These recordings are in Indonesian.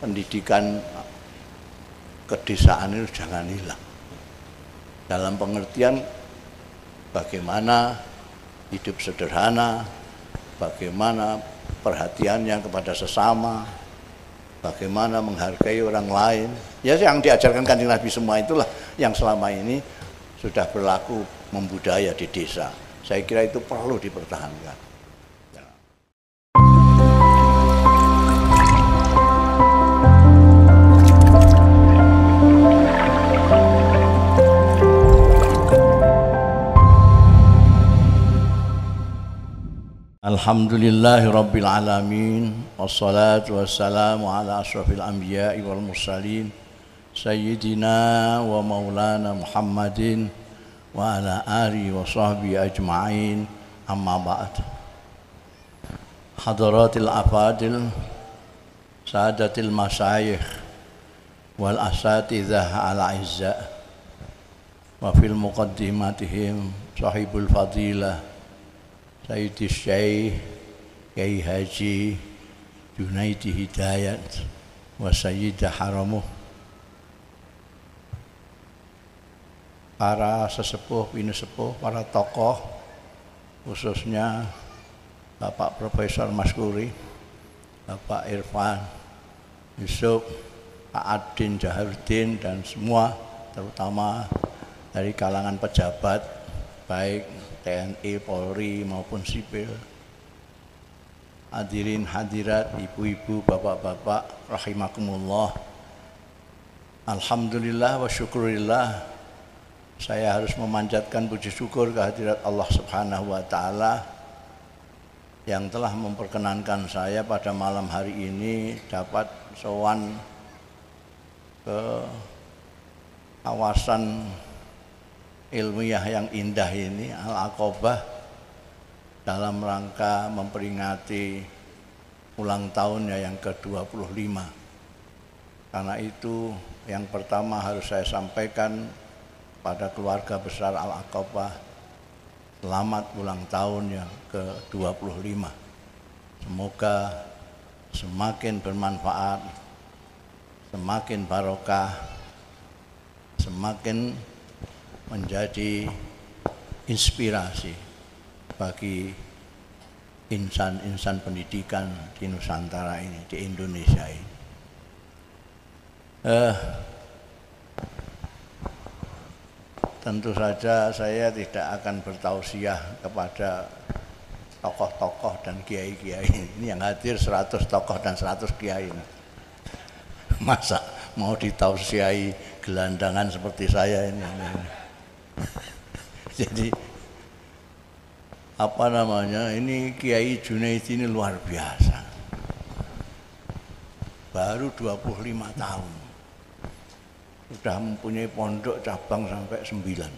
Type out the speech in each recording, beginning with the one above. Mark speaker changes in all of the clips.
Speaker 1: pendidikan kedesaan itu jangan hilang. Dalam pengertian bagaimana hidup sederhana, bagaimana perhatiannya kepada sesama, bagaimana menghargai orang lain. Ya, yang diajarkan Kanjeng Nabi semua itulah yang selama ini sudah berlaku membudaya di desa. Saya kira itu perlu dipertahankan. Alhamdulillahi Rabbil Alamin, wassalatu wassalamu ala ashrafil anbiya'i wal mursalin, Sayyidina wa maulana Muhammadin wa ala alihi wa sahbihi ajma'in, amma ba'd. Hadaratil afadil, sadatil masyayikh wal asatidhah ala izza, wa fil muqaddimatihim sahibul fadilah Sayyidi Syekh Kyai Haji Junaidi Hidayat wa Sayyidah Haramuh, para sesepuh, pinesepuh, para tokoh, khususnya Bapak Profesor Maskuri, Bapak Irfan Yusuf, Pak Adin Jaharuddin, dan semua terutama dari kalangan pejabat baik TNI, Polri maupun sipil, hadirin hadirat, ibu-ibu, bapak-bapak, rahimakumullah. Alhamdulillah wa syukurillah, saya harus memanjatkan puji syukur kehadirat Allah Subhanahu wa Ta'ala yang telah memperkenankan saya pada malam hari ini dapat sowan ke kawasan ilmiah yang indah ini, Al-Aqobah, dalam rangka memperingati ulang tahunnya yang ke-25. Karena itu yang pertama harus saya sampaikan pada keluarga besar Al-Aqobah, selamat ulang tahun yang ke-25. Semoga semakin bermanfaat, semakin barokah, semakin menjadi inspirasi bagi insan-insan pendidikan di Nusantara ini, di Indonesia ini. Tentu saja saya tidak akan bertausiah kepada tokoh-tokoh dan kiai-kiai ini yang hadir, 100 tokoh dan 100 kiai. Masa mau ditausiahi gelandangan seperti saya ini. Jadi apa namanya, ini Kiai Junaidi ini luar biasa, baru 25 tahun sudah mempunyai pondok cabang sampai 9.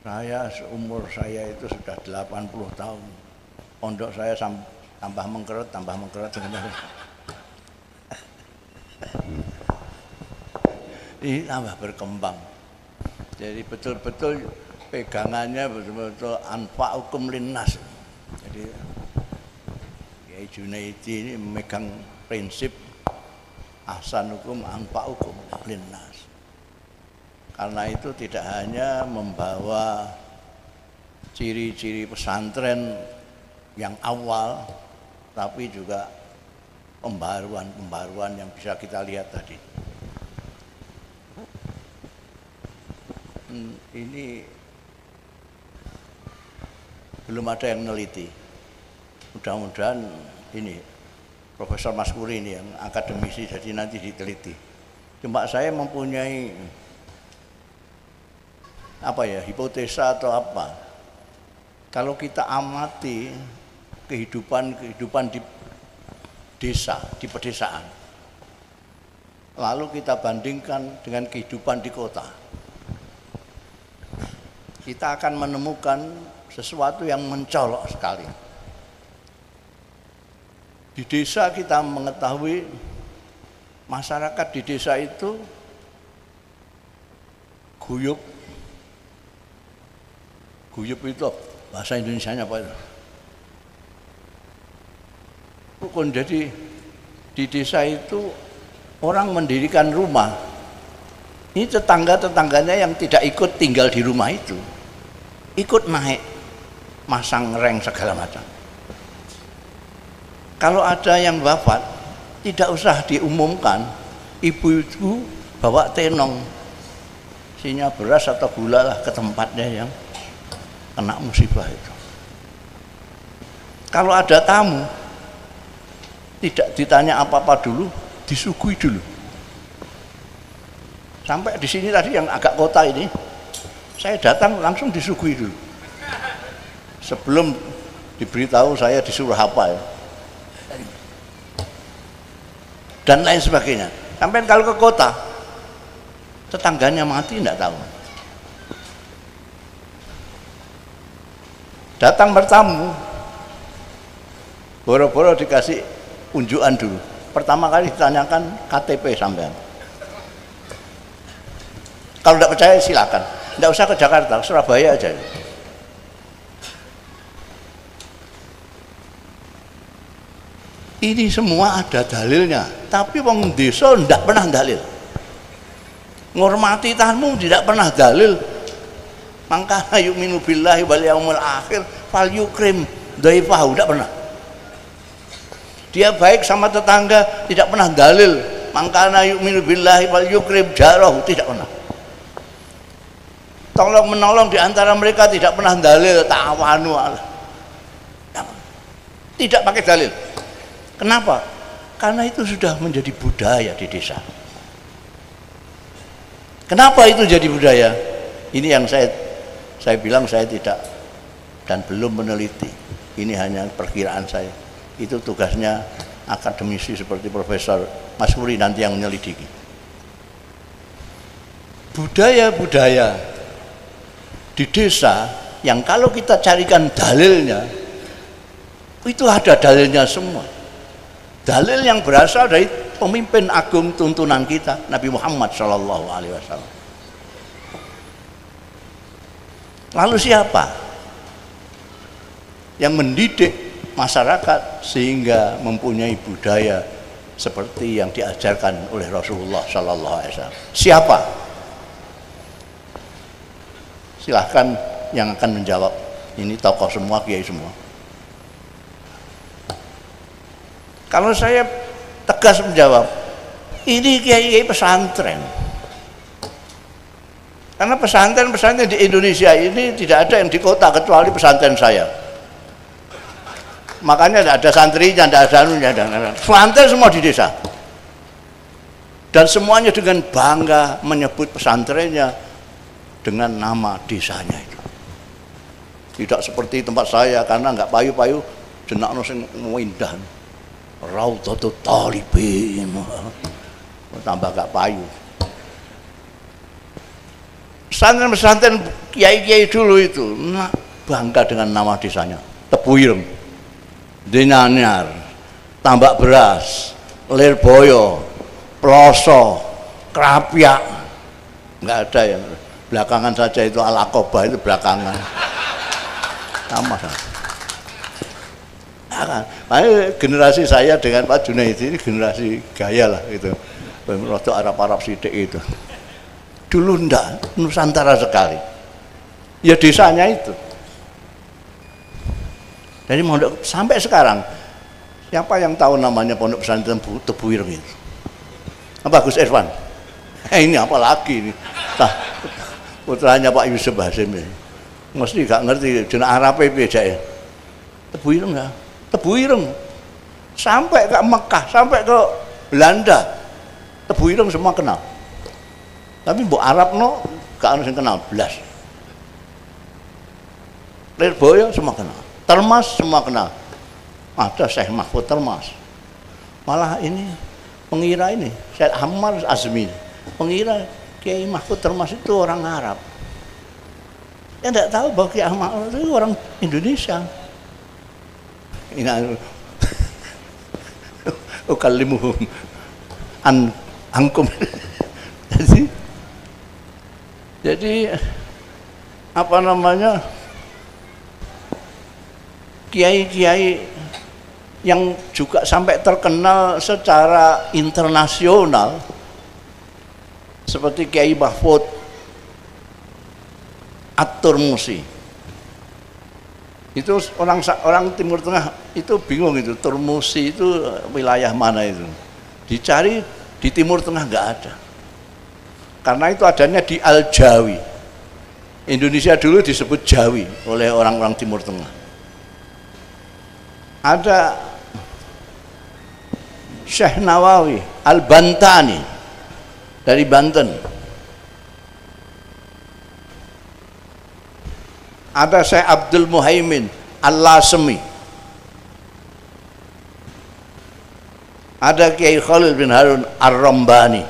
Speaker 1: Saya seumur saya itu sudah 80 tahun, pondok saya tambah mengkeret ini tambah berkembang. Jadi betul-betul pegangannya betul-betul anfa'ukum linnas. Jadi Kiai Junaidi ini memegang prinsip ahsanukum anfa'ukum linnas. Karena itu tidak hanya membawa ciri-ciri pesantren yang awal, tapi juga pembaruan yang bisa kita lihat tadi. Ini belum ada yang meneliti. Mudah-mudahan ini Profesor Maskuri ini yang akademisi, jadi nanti diteliti. Cuma saya mempunyai hipotesa atau apa. Kalau kita amati kehidupan di desa, di pedesaan, lalu kita bandingkan dengan kehidupan di kota, kita akan menemukan sesuatu yang mencolok sekali. Di desa kita mengetahui masyarakat di desa itu guyup. Guyup itu bahasa Indonesianya apa itu? rukun. Jadi di desa itu orang mendirikan rumah, ini tetangga-tetangganya yang tidak ikut tinggal di rumah itu ikut naik, masang reng segala macam. Kalau ada yang wafat, tidak usah diumumkan, ibu-ibu bawa tenong, isinya beras atau gula lah ke tempatnya yang kena musibah itu. Kalau ada tamu, tidak ditanya apa-apa dulu, disuguhi dulu. Sampai di sini tadi yang agak kota ini, saya datang langsung disuguhi dulu. Sebelum diberitahu saya disuruh apa ya. Dan lain sebagainya. Sampai kalau ke kota, tetangganya mati tidak tahu. Datang bertamu, boro-boro dikasih unjukan dulu. Pertama kali ditanyakan KTP sampean. Kalau tidak percaya silakan, tidak usah ke Jakarta, Surabaya aja. Ini semua ada dalilnya, tapi wong desa tidak pernah dalil. Ngormati tamu tidak pernah dalil. Mangkana yu'minu billahi wal yaumil akhir fal yukrim dhaifahu, tidak pernah. Dia baik sama tetangga, tidak pernah dalil. Mangkana yu'minu billahi wal yukrim jarahu, tidak pernah. Tolong menolong di antara mereka tidak pernah dalil. Ta'awanu Allah, tidak pakai dalil. Kenapa? Karena itu sudah menjadi budaya di desa. Kenapa itu jadi budaya? Ini yang saya bilang saya tidak dan belum meneliti. Ini hanya perkiraan saya. Itu tugasnya akademisi seperti Profesor Masuri nanti yang menyelidiki. Budaya-budaya di desa yang kalau kita carikan dalilnya, itu ada dalilnya semua. Dalil yang berasal dari pemimpin agung tuntunan kita, Nabi Muhammad SAW. Lalu siapa yang mendidik masyarakat sehingga mempunyai budaya seperti yang diajarkan oleh Rasulullah SAW? Siapa? Silahkan yang akan menjawab. Ini tokoh semua, kiai semua. Kalau saya tegas menjawab, ini kiai pesantren. Karena pesantren di Indonesia ini tidak ada yang di kota kecuali pesantren saya. Makanya tidak ada santrinya, tidak ada anunya. Pesantren semua di desa. Dan semuanya dengan bangga menyebut pesantrennya dengan nama desanya itu. Tidak seperti tempat saya, karena nggak payu-payu, jenakno sing indah. Raudhatut Thalibin, tambah gak payu. Pesantren-pesantren kiai-kiai dulu itu bangga dengan nama desanya. Tebuireng, Denanyar, Tambak Beras, Lirboyo, Ploso, Krapyak. Nggak ada yang belakangan saja itu Al-Aqobah itu belakangan. Sama saja. Makanya generasi saya dengan Pak Junaid ini generasi gaya lah gitu, waktu Arab sidik itu. Dulu ndak, Nusantara sekali. Ya desanya itu. Jadi mondok sampai sekarang, siapa yang tahu namanya pondok pesantren Tebuireng itu? Apa Gus Irfan? Ini apa lagi ini? Putranya Pak Yusuf Hasim ini. Mesti gak ngerti jeneng Arabe piye jake. Tebuireng ya. Tebuireng sampai ke Mekah, sampai ke Belanda, Tebuireng semua kenal. Tapi mbok Arab no gak ada yang kenal belas. Lirboyo semua kenal, Termas semua kenal. Ada Syekh Mahfud Termas. Malah ini pengira ini Syekh Ammar Azmi, pengira Kiai Mahfud Termas itu orang Arab. Dia tidak tahu bahwa Kiai Ammar itu orang Indonesia. Ini ukalimuhum angkum. Jadi apa namanya, kiai-kiai yang juga sampai terkenal secara internasional seperti Kiai Mahfud At-Turmusi. Itu orang Timur Tengah itu bingung, itu Turmusi itu wilayah mana itu, dicari di Timur Tengah nggak ada, karena itu adanya di Al-Jawi. Indonesia dulu disebut Jawi oleh orang-orang Timur Tengah. Ada Syekh Nawawi Al-Bantani dari Banten. Ada Syekh Abdul Muhaimin Al-Lasemi. Ada Kiai Khalil bin Harun Ar-Rambani.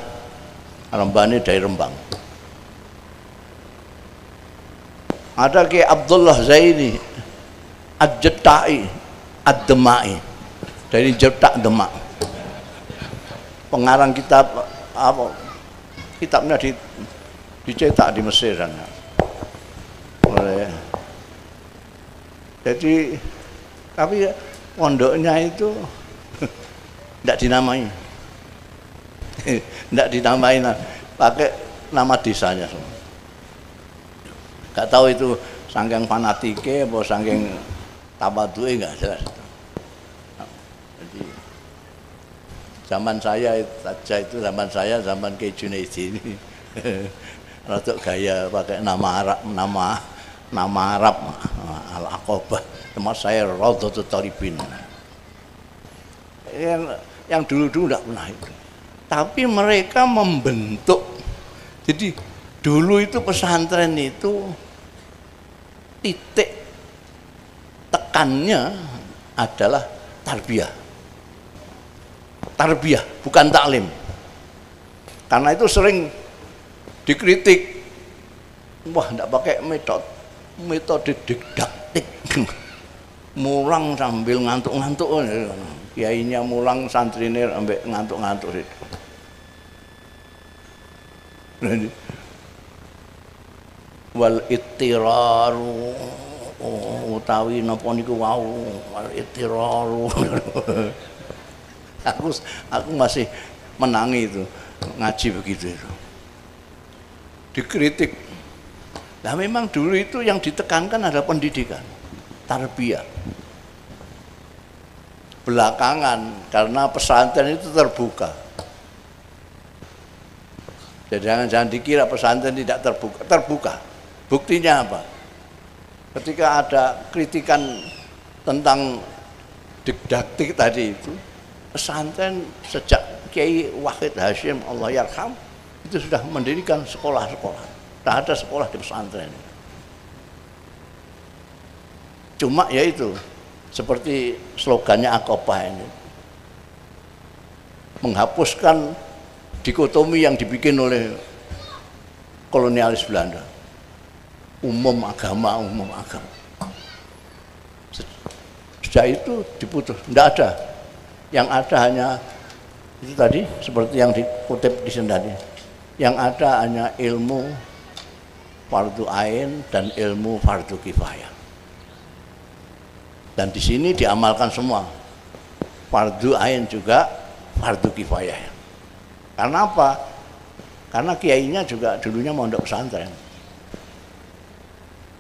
Speaker 1: Ar-Rambani dari Rembang. Ada Kiai Abdullah Zaini Ad-Jettai Ad-Demai dari Jetak Demak. Pengarang kitab apa? Kitabnya dicetak di Mesir kan. Jadi tapi pondoknya itu tidak dinamai. Tidak dinamai, pakai nama desanya semua. Gak tahu itu saking fanatike apa saking tawadhuke, enggak jelas. Jadi zaman saya saja itu zaman Kiai Junaidi ini rada gaya pakai nama Arab Al-Aqabah. Tempat saya Raudhatut Thalibin. Yang dulu-dulu enggak pernah itu. Tapi mereka membentuk. Jadi dulu itu pesantren itu titik tekannya adalah tarbiyah. Tarbiyah, bukan taklim. Karena itu sering dikritik. Wah, enggak pakai metode didaktik. Mulang sambil ngantuk-ngantuk. Kiainya mulang, santrine sampai ngantuk-ngantuk. Wal ittiraru utawi napa niku wau, wal ittiraru. Aku masih menangi itu ngaji begitu itu. Dikritik. Nah memang dulu itu yang ditekankan adalah pendidikan, tarbiyah. Belakangan karena pesantren itu terbuka. Jadi jangan dikira pesantren tidak terbuka. Buktinya apa? Ketika ada kritikan tentang didaktik tadi itu, pesantren sejak Kiai Wahid Hasyim Allah yarham itu sudah mendirikan sekolah-sekolah. Tidak ada sekolah di pesantren. Cuma yaitu seperti slogannya Aqabah ini, menghapuskan dikotomi yang dibikin oleh kolonialis Belanda, umum agama. Sejak itu diputus, tidak ada. Yang ada hanya itu tadi seperti yang dikutip di sini tadi. Yang ada hanya ilmu fardu ain dan ilmu fardu kifayah. Dan di sini diamalkan semua. Fardu ain juga fardu kifayah. Karena apa? Karena kiainya juga dulunya mondok pesantren.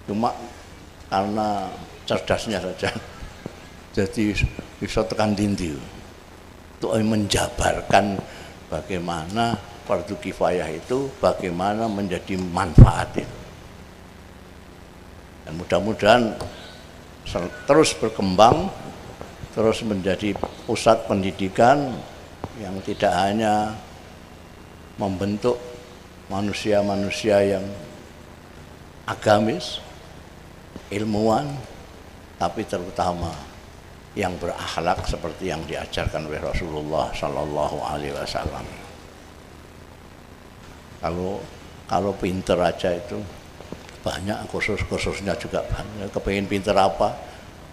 Speaker 1: Cuma karena cerdasnya saja. Jadi bisa tekan dindi. Untuk menjabarkan bagaimana fardu kifayah itu, bagaimana menjadi manfaat itu. Dan mudah-mudahan terus berkembang, terus menjadi pusat pendidikan yang tidak hanya membentuk manusia-manusia yang agamis, ilmuwan, tapi terutama yang berakhlak seperti yang diajarkan oleh Rasulullah Sallallahu Alaihi Wasallam. Kalau pinter aja itu banyak, kursusnya juga banyak. Kepengen pinter apa?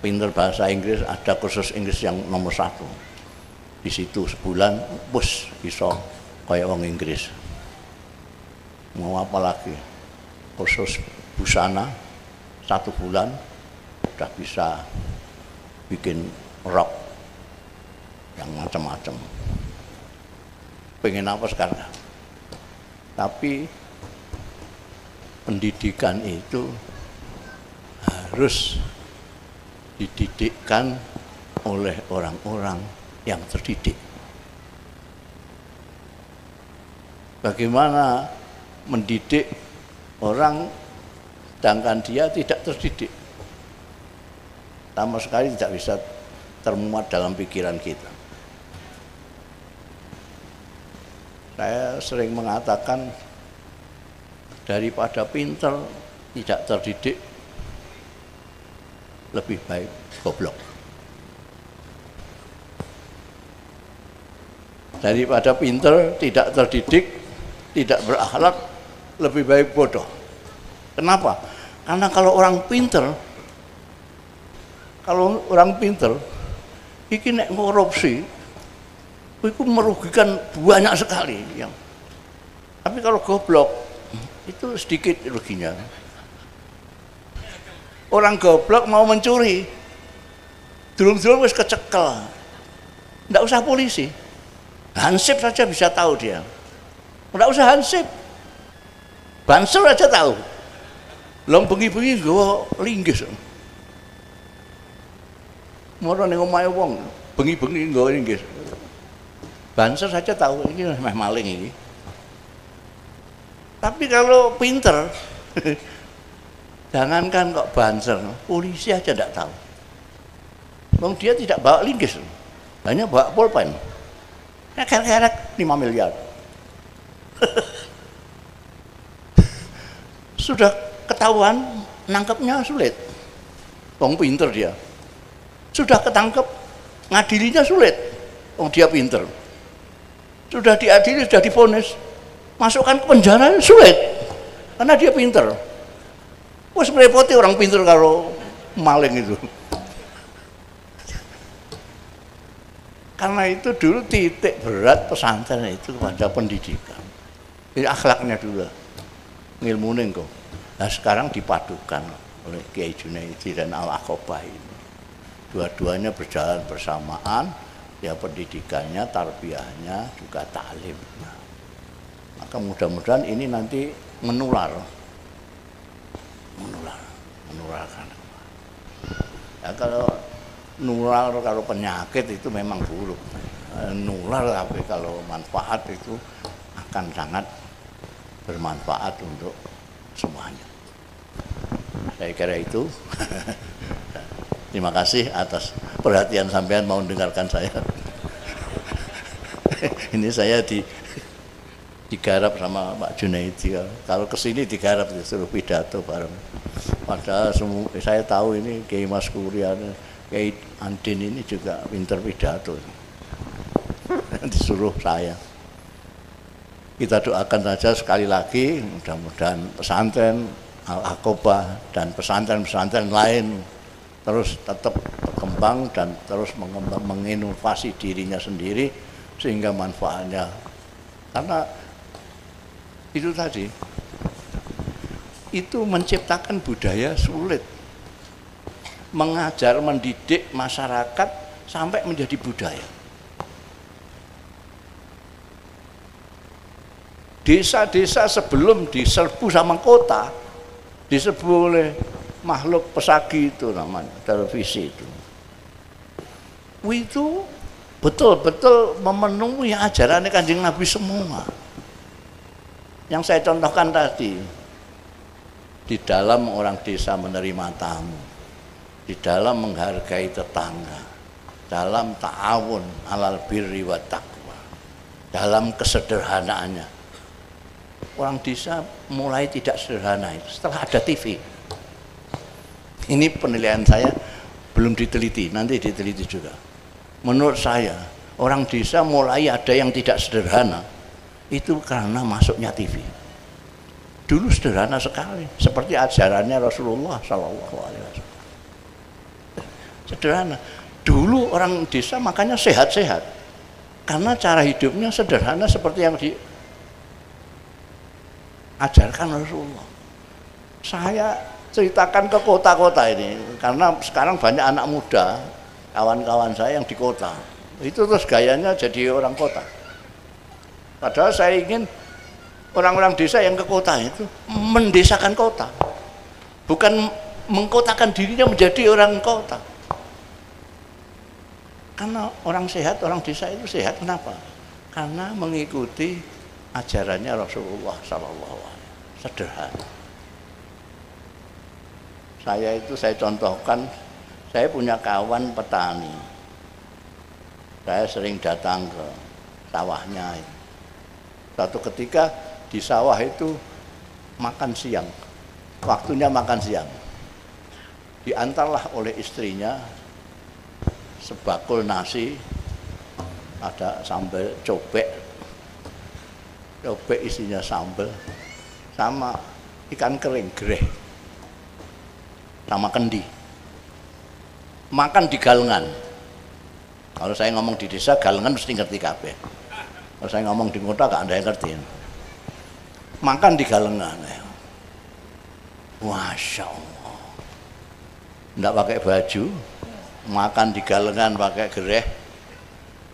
Speaker 1: Pinter bahasa Inggris, ada kursus Inggris yang nomor 1. Di situ sebulan, bus bisa kayak orang Inggris. Mau apa lagi? Kursus busana 1 bulan udah bisa bikin rok yang macam-macam. Pengen apa sekarang? Tapi pendidikan itu harus dididikkan oleh orang-orang yang terdidik. Bagaimana mendidik orang sedangkan dia tidak terdidik? Sama sekali tidak bisa termuat dalam pikiran kita. Saya sering mengatakan daripada pinter tidak terdidik lebih baik goblok. Daripada pinter tidak terdidik, tidak berakhlak, lebih baik bodoh. Kenapa? Karena kalau orang pinter iki nek korupsi itu merugikan banyak sekali yang. Tapi kalau goblok itu sedikit ruginya. Orang goblok mau mencuri, dulung-dulung wis kecekel. Nggak usah polisi, hansip saja bisa tahu dia. Nggak usah hansip, bansur aja tahu. Lom bengi-bengi nggawa linggis. Moro ning omahe wong, bengi-bengi nggawa linggis. Banser saja tahu ini meh maling ini. Tapi kalau pinter, jangankan kok banser, polisi aja tidak tahu. Wong dia tidak bawa linggis, hanya bawa pulpen. Kerek-kerek 5 miliar. Sudah ketahuan, nangkepnya sulit. Wong pinter dia. Sudah ketangkep, ngadilinya sulit. Wong dia pinter. Sudah diadili, sudah divonis, masukkan ke penjara sulit karena dia pinter. Wes merepoti orang pinter kalau maling itu. Karena itu dulu titik berat pesantren itu kepada pendidikan. Jadi akhlaknya dulu, ngilmunya kok. Nah sekarang dipadukan oleh Kiai Junaidi dan Al-Aqobah ini. Dua-duanya berjalan bersamaan. Ya pendidikannya, tarbiyahnya, juga ta'limnya. Maka mudah-mudahan ini nanti menularkan. Ya kalau nular, kalau penyakit itu memang buruk. Nular tapi kalau manfaat itu akan sangat bermanfaat untuk semuanya. Saya kira itu. Terima kasih atas perhatian sampean mau mendengarkan saya. Ini saya digarap sama Pak Junaidi. Kalau kesini digarap disuruh pidato bareng. Padahal semua saya tahu ini Kiai Mas Kurian, Kiai Andin ini juga pinter pidato. Disuruh saya. Kita doakan saja sekali lagi, mudah-mudahan pesantren Al-Aqobah dan pesantren-pesantren lain terus tetap berkembang dan terus menginovasi dirinya sendiri sehingga manfaatnya, karena itu tadi itu menciptakan budaya sulit, mengajar mendidik masyarakat sampai menjadi budaya. Desa-desa sebelum diserbu sama kota diserbu oleh makhluk pesagi itu namanya, televisi itu. Itu betul-betul memenuhi ajaran Kanjeng Nabi semua. Yang saya contohkan tadi, di dalam orang desa menerima tamu, di dalam menghargai tetangga, dalam ta'awun alal birri wa taqwa, dalam kesederhanaannya. Orang desa mulai tidak sederhana itu setelah ada TV. Ini penilaian saya, belum diteliti, nanti diteliti juga. Menurut saya, orang desa mulai ada yang tidak sederhana, itu karena masuknya TV. Dulu sederhana sekali, seperti ajarannya Rasulullah SAW. Sederhana. Dulu orang desa makanya sehat-sehat, karena cara hidupnya sederhana seperti yang diajarkan Rasulullah. Saya ceritakan ke kota-kota ini karena sekarang banyak anak muda, kawan-kawan saya yang di kota, Itu terus gayanya jadi orang kota. Padahal saya ingin orang-orang desa yang ke kota itu mendesakan kota, bukan mengkotakan dirinya menjadi orang kota. Karena orang sehat, orang desa itu sehat, kenapa? Karena mengikuti ajarannya Rasulullah SAW, sederhana. Saya contohkan, saya punya kawan petani, saya sering datang ke sawahnya. Suatu ketika di sawah itu makan siang, waktunya makan siang, diantarlah oleh istrinya sebakul nasi, ada sambal cobek isinya sambal, sama ikan kering gereh, sama kendi. Makan di galengan. Kalau saya ngomong di desa, galengan mesti ngerti kabeh. Kalau saya ngomong di kota gak ada yang ngerti. Makan di galengan. Masya Allah. Nggak pakai baju, makan di galengan pakai gereh.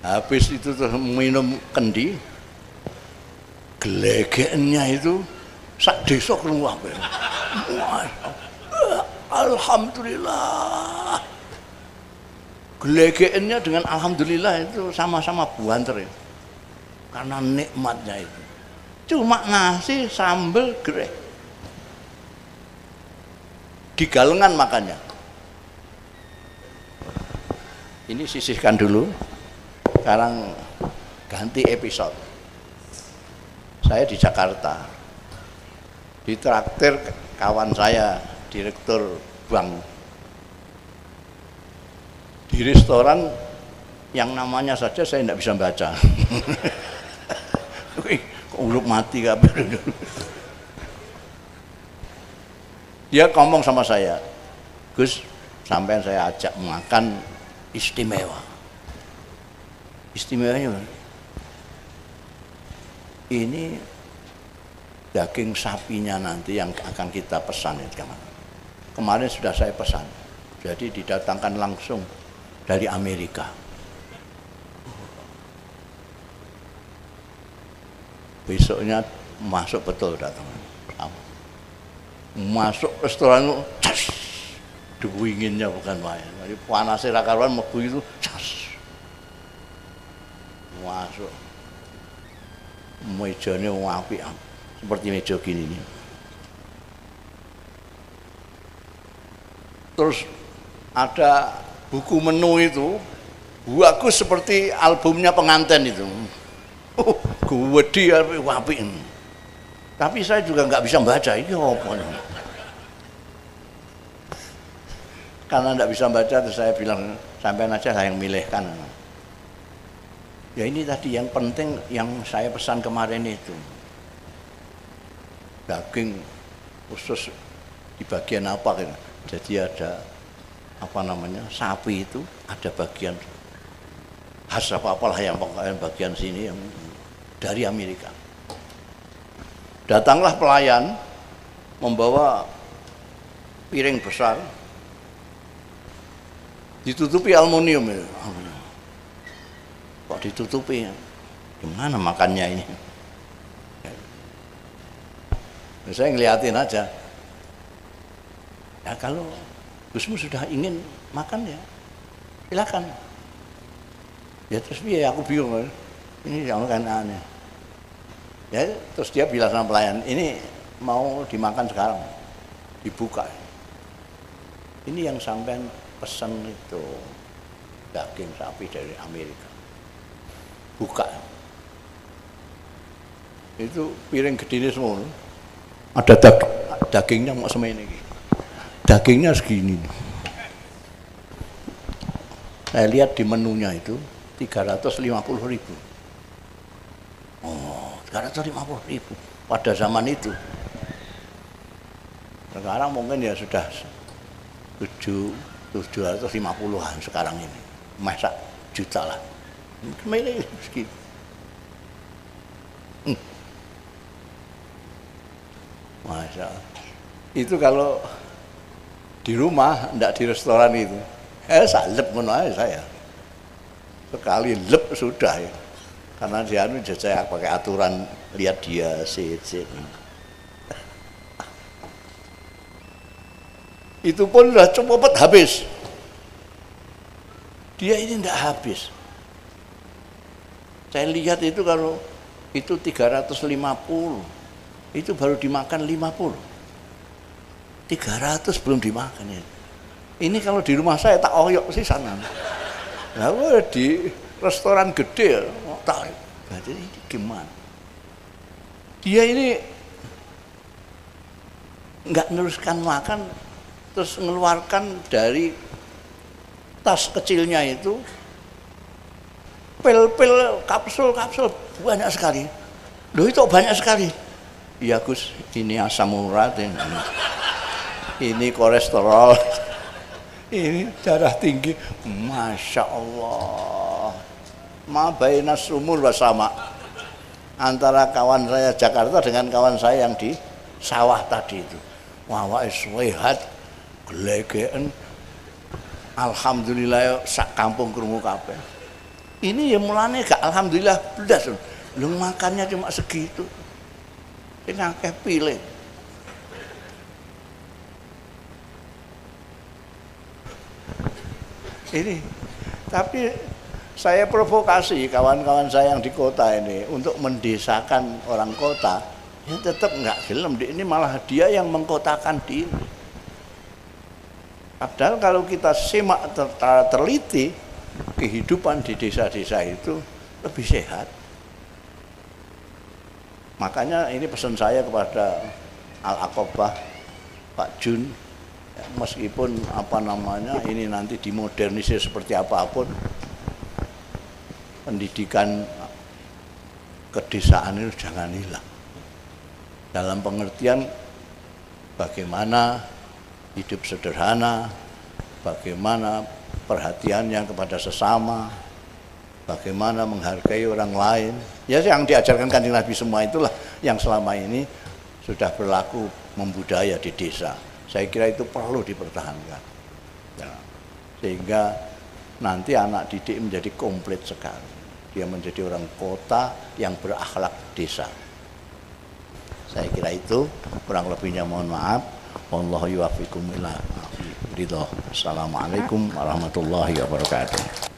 Speaker 1: Habis itu terus minum kendi. Gelegennya itu sak desa keluar. Alhamdulillah. Gelegennya dengan alhamdulillah itu sama-sama buanter ya. Karena nikmatnya itu. Cuma nasi sambal gereh. Di galengan makannya. Ini sisihkan dulu. Sekarang ganti episode. Saya di Jakarta. Ditraktir kawan saya, direktur bank. Di restoran yang namanya saja saya tidak bisa baca. Urut mati kabeh. Dia ngomong sama saya, Gus, sampai saya ajak makan istimewa. Istimewanya ini daging sapinya nanti yang akan kita pesan itu kemarin sudah saya pesan, jadi didatangkan langsung dari Amerika. Besoknya masuk betul datang. Masuk restoran itu, cas, dinginnya bukan main. Jadi panasnya rakaruan mebu itu, cas. Masuk. Mejanya apik, seperti meja gini nih. Terus ada buku menu itu, bagus seperti albumnya pengantin itu. Gede apik. Tapi saya juga nggak bisa baca, ini apa? Karena nggak bisa baca, terus saya bilang, sampean aja saya yang milihkan. Ya ini tadi yang penting yang saya pesan kemarin itu. Daging khusus di bagian apa gitu. Jadi ada apa namanya, sapi itu ada bagian khas apalah yang pokoknya bagian sini yang dari Amerika. Datanglah pelayan membawa piring besar ditutupi aluminium itu. Kok ditutupi? Gimana makannya ini? Saya ngeliatin aja. Ya kalau Gusmu sudah ingin makan ya silakan. Ya terus ya aku bingung. Ini jangan kan aneh. Ya terus dia bilang sama pelayan, ini mau dimakan sekarang, dibuka. Ini yang sampean pesan itu daging sapi dari Amerika. Buka. Itu piring gede semua. Ada dagingnya mau semene iki. Dagingnya segini. Saya lihat di menunya itu 350.000. Oh, 350.000 pada zaman itu. Sekarang mungkin ya sudah 750-an sekarang ini. Masa juta lah. Milih segitu. Masya Allah. Itu kalau di rumah, enggak di restoran itu. Salep ngono aja saya. sekali lep sudah ya. Karena dia saya pakai aturan lihat dia sit. Itu pun sudah cepet habis. Dia ini tidak habis. Saya lihat itu kalau itu 350, itu baru dimakan 50. 300 belum dimakan ya. Ini kalau di rumah saya tak oyok sih sana. Nah, di restoran gede tak. Jadi ini gimana? Dia ini nggak meneruskan makan, terus mengeluarkan dari tas kecilnya itu pil-pil, kapsul banyak sekali. Loh itu banyak sekali. Iya Gus, ini asam urat ini kolesterol, ini darah tinggi. Masya Allah, ma baina sumur bersama antara kawan saya Jakarta dengan kawan saya yang di sawah tadi itu. Wah, sehat, gelegean. Alhamdulillah sak kampung krungu kabeh. Ini ya mulane gak alhamdulillah blas. Lu makannya cuma segitu. Sing akeh pilih. Ini tapi saya provokasi kawan-kawan saya yang di kota ini untuk mendesakan orang kota, ya tetap nggak gelem. Ini malah dia yang mengkotakan diri. Padahal kalau kita simak teliti, kehidupan di desa-desa itu lebih sehat. Makanya ini pesan saya kepada Al-Aqobah, Pak Jun, meskipun apa namanya ini nanti dimodernisir seperti apapun, pendidikan kedesaan itu jangan hilang. Dalam pengertian bagaimana hidup sederhana, bagaimana perhatiannya kepada sesama, bagaimana menghargai orang lain. Ya yang diajarkan Kanjeng Nabi semua itulah yang selama ini sudah berlaku membudaya di desa. Saya kira itu perlu dipertahankan. Ya, sehingga nanti anak didik menjadi komplit sekali. Dia menjadi orang kota yang berakhlak desa. Saya kira itu, kurang lebihnya mohon maaf. Wallahu yuwaffiqum ila ridho. Assalamualaikum warahmatullahi wabarakatuh.